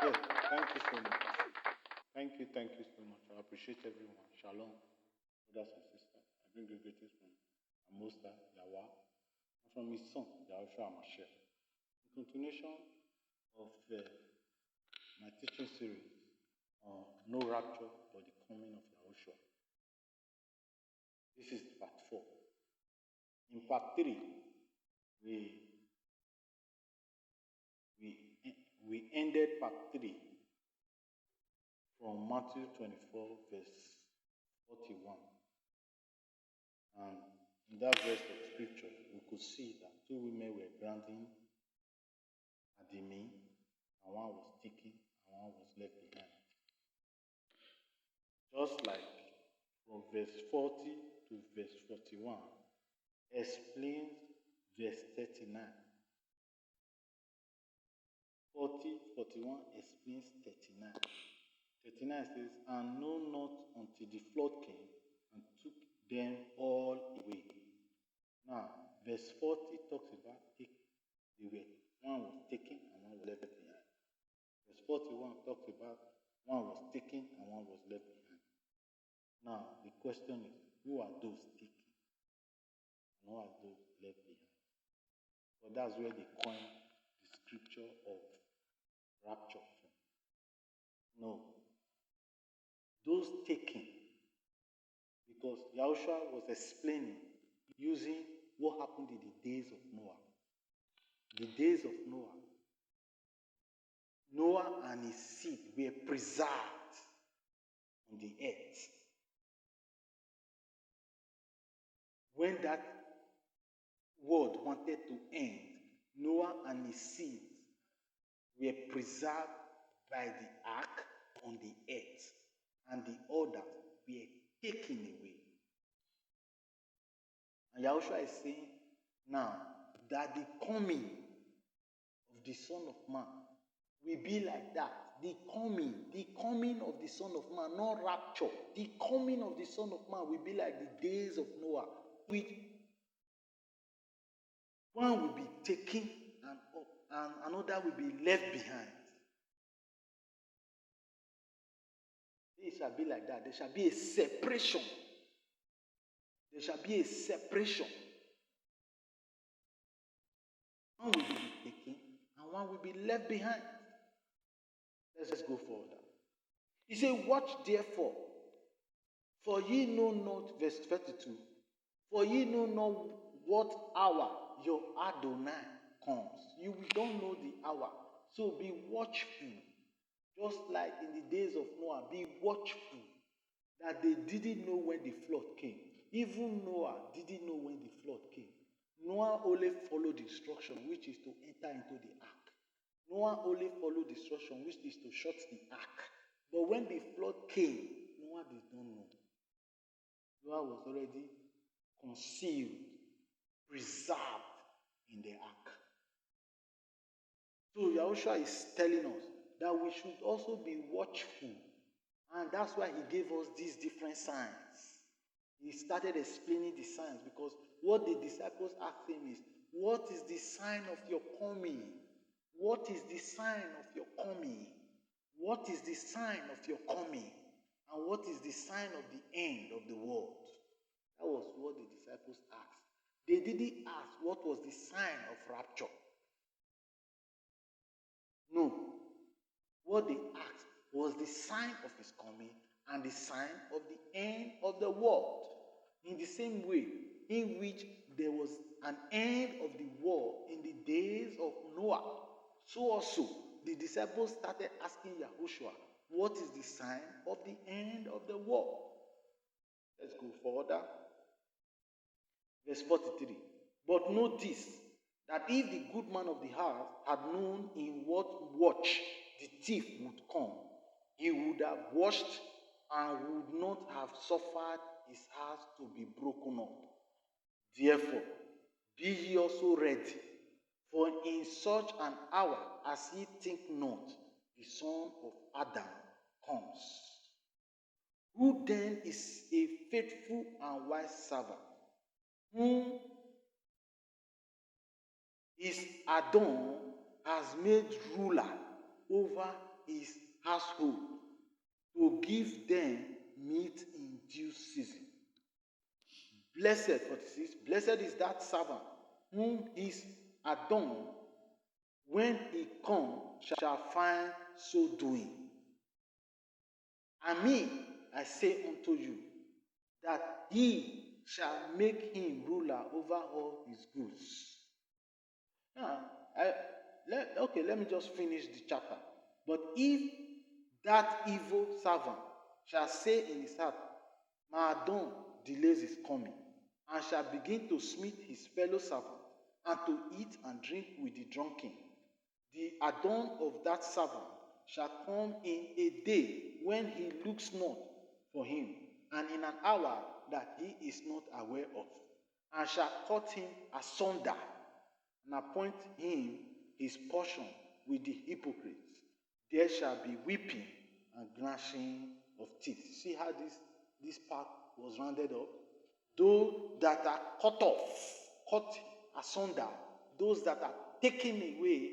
Yes, thank you so much. Thank you so much. I appreciate everyone. Shalom, brothers and sisters. I bring you greetings from our Master, Yahweh, and from his son, YAHUSHA Mashiach. In continuation of my teaching series on no rapture but the coming of YAHUSHA. This is part 4. In part 3, we ended part 3 from Matthew 24, verse 41. And in that verse of scripture, we could see that 2 women were grinding at the mean, and one was taken, and one was left behind. Just like from verse 40 to verse 41 explains verse 39. 40, 41 explains 39. 39 says, and know not until the flood came and took them all away. Now, verse 40 talks about one was taken and one was left behind. Verse 41 talks about one was taken and one was left behind. Now, the question is, who are those taken and who are those left behind? But that's where they coin the scripture of rapture from. No. Those taken, because YAHUSHA was explaining using what happened in the days of Noah. The days of Noah. Noah and his seed were preserved on the earth. When that world wanted to end, Noah and his seed were preserved by the ark on the earth, and the others were taken away. And YAHUSHA is saying now that the coming of the Son of Man will be like that. The coming of the Son of Man, not rapture. The coming of the Son of Man will be like the days of Noah, which one will be taken and up, and another will be left behind. It shall be like that. There shall be a separation. There shall be a separation. One will be taken and one will be left behind. Let's go further. He said, watch therefore, for ye know not, verse 32, for ye know not what hour your Adonai comes. You don't know the hour. So be watchful. Just like in the days of Noah, be watchful. That they didn't know when the flood came. Even Noah didn't know when the flood came. Noah only followed the instruction, which is to enter into the ark. Noah only followed the instruction, which is to shut the ark. But when the flood came, Noah did not know. Noah was already concealed, preserved in the ark. So YAHUSHA is telling us that we should also be watchful. And that's why he gave us these different signs. He started explaining the signs, because what the disciples asked him is, what is the sign of your coming? What is the sign of your coming? What is the sign of your coming? And what is the sign of the end of the world? That was what the disciples asked. They didn't ask what was the sign of rapture. No. What they asked was the sign of his coming and the sign of the end of the world. In the same way in which there was an end of the world in the days of Noah, so also the disciples started asking YAHUSHA, what is the sign of the end of the world? Let's go further. Verse 43. But know this, that if the good man of the house had known in what watch the thief would come, he would have watched and would not have suffered his house to be broken up. Therefore, be ye also ready, for in such an hour as ye think not, the Son of Adam comes. Who then is a faithful and wise servant, whom his Adon has made ruler over his household to give them meat in due season. Blessed, 46, blessed is that servant whom his Adon, when he come, shall find so doing. And me, I say unto you, that he shall make him ruler over all his goods. Now, let me just finish the chapter. But if that evil servant shall say in his heart, my Adon delays his coming, and shall begin to smite his fellow servant, and to eat and drink with the drunken, the Adon of that servant shall come in a day when he looks not for him, and in an hour that he is not aware of, and shall cut him asunder, and appoint him his portion with the hypocrites. There shall be weeping and gnashing of teeth. See how this part was rounded up? Those that are cut off, cut asunder, those that are taken away,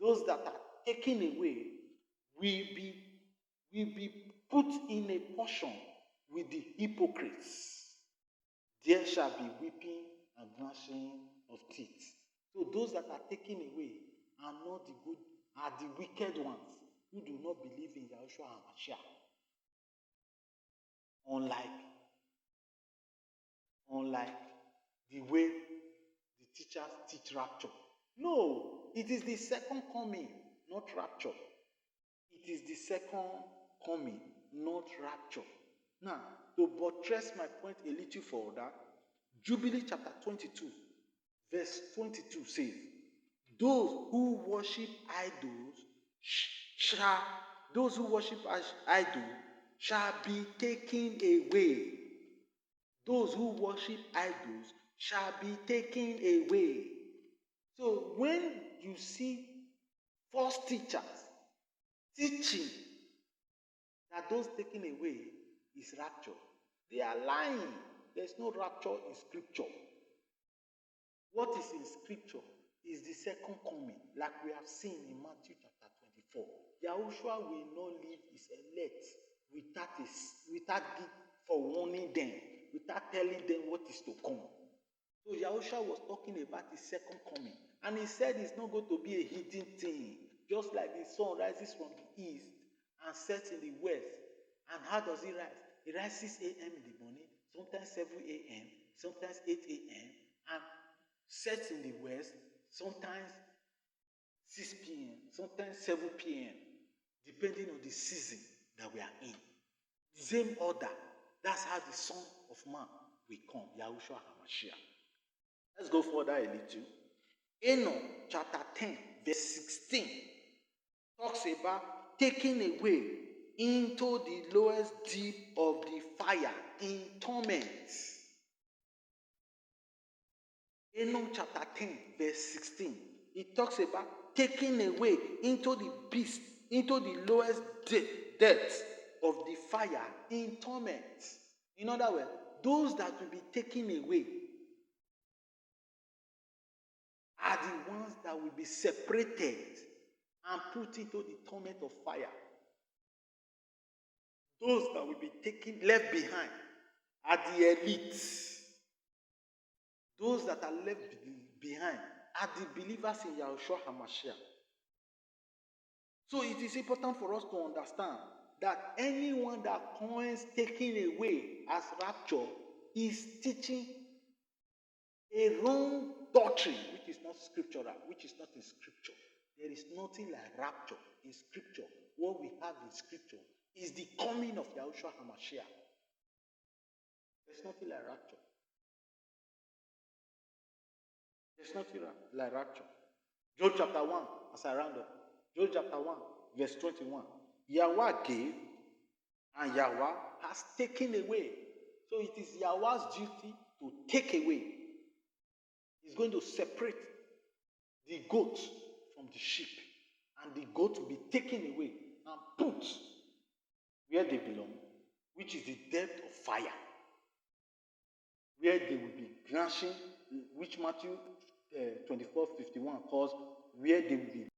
will be put in a portion with the hypocrites. There shall be weeping and gnashing of teeth. So those that are taken away are not the good, are the wicked ones who do not believe in YAHUSHA and YAHUSHA. Unlike the way the teachers teach rapture. No, it is the second coming, not rapture. It is the second coming, not rapture. Now, to buttress my point a little further, Jubilee chapter 22, verse 22 says, those who worship idols shall be taken away. Those who worship idols shall be taken away. So when you see false teachers teaching that those taken away is rapture, they are lying. There's no rapture in Scripture. What is in Scripture is the second coming, like we have seen in Matthew chapter 24. YAHUSHA will not leave his elect without for warning them, without telling them what is to come. So YAHUSHA was talking about his second coming, and he said it's not going to be a hidden thing, just like the sun rises from the east and sets in the west. And how does it rise? It rises 6 a.m. in the morning, sometimes 7 a.m., sometimes 8 a.m., and sets in the west, sometimes 6 p.m., sometimes 7 p.m., depending on the season that we are in. Same order. That's how the Son of Man will come, YAHUSHA HaMashiach. Let's go further a little. Enoch chapter 10, verse 16 talks about taking away into the lowest deep of the fire in torment. Enoch chapter 10, verse 16. It talks about taking away into the beast, into the lowest depths of the fire in torment. In other words, those that will be taken away are the ones that will be separated and put into the torment of fire. Those that will be left behind are the elites. Those that are left behind are the believers in YAHUSHA HaMashiach. So it is important for us to understand that anyone that coins taking away as rapture is teaching a wrong doctrine, which is not scriptural, which is not in Scripture. There is nothing like rapture in Scripture. What we have in Scripture is the coming of YAHUSHA HaMashiach. There's nothing like rapture. There's nothing like rapture. Job chapter 1, as I round up. Job chapter 1, verse 21. Yahweh gave, and Yahweh has taken away. So it is Yahweh's duty to take away. He's going to separate the goat from the sheep, and the goat will be taken away and put where they belong, which is the depth of fire, where they will be gnashing, which Matthew 24:51 calls where they will be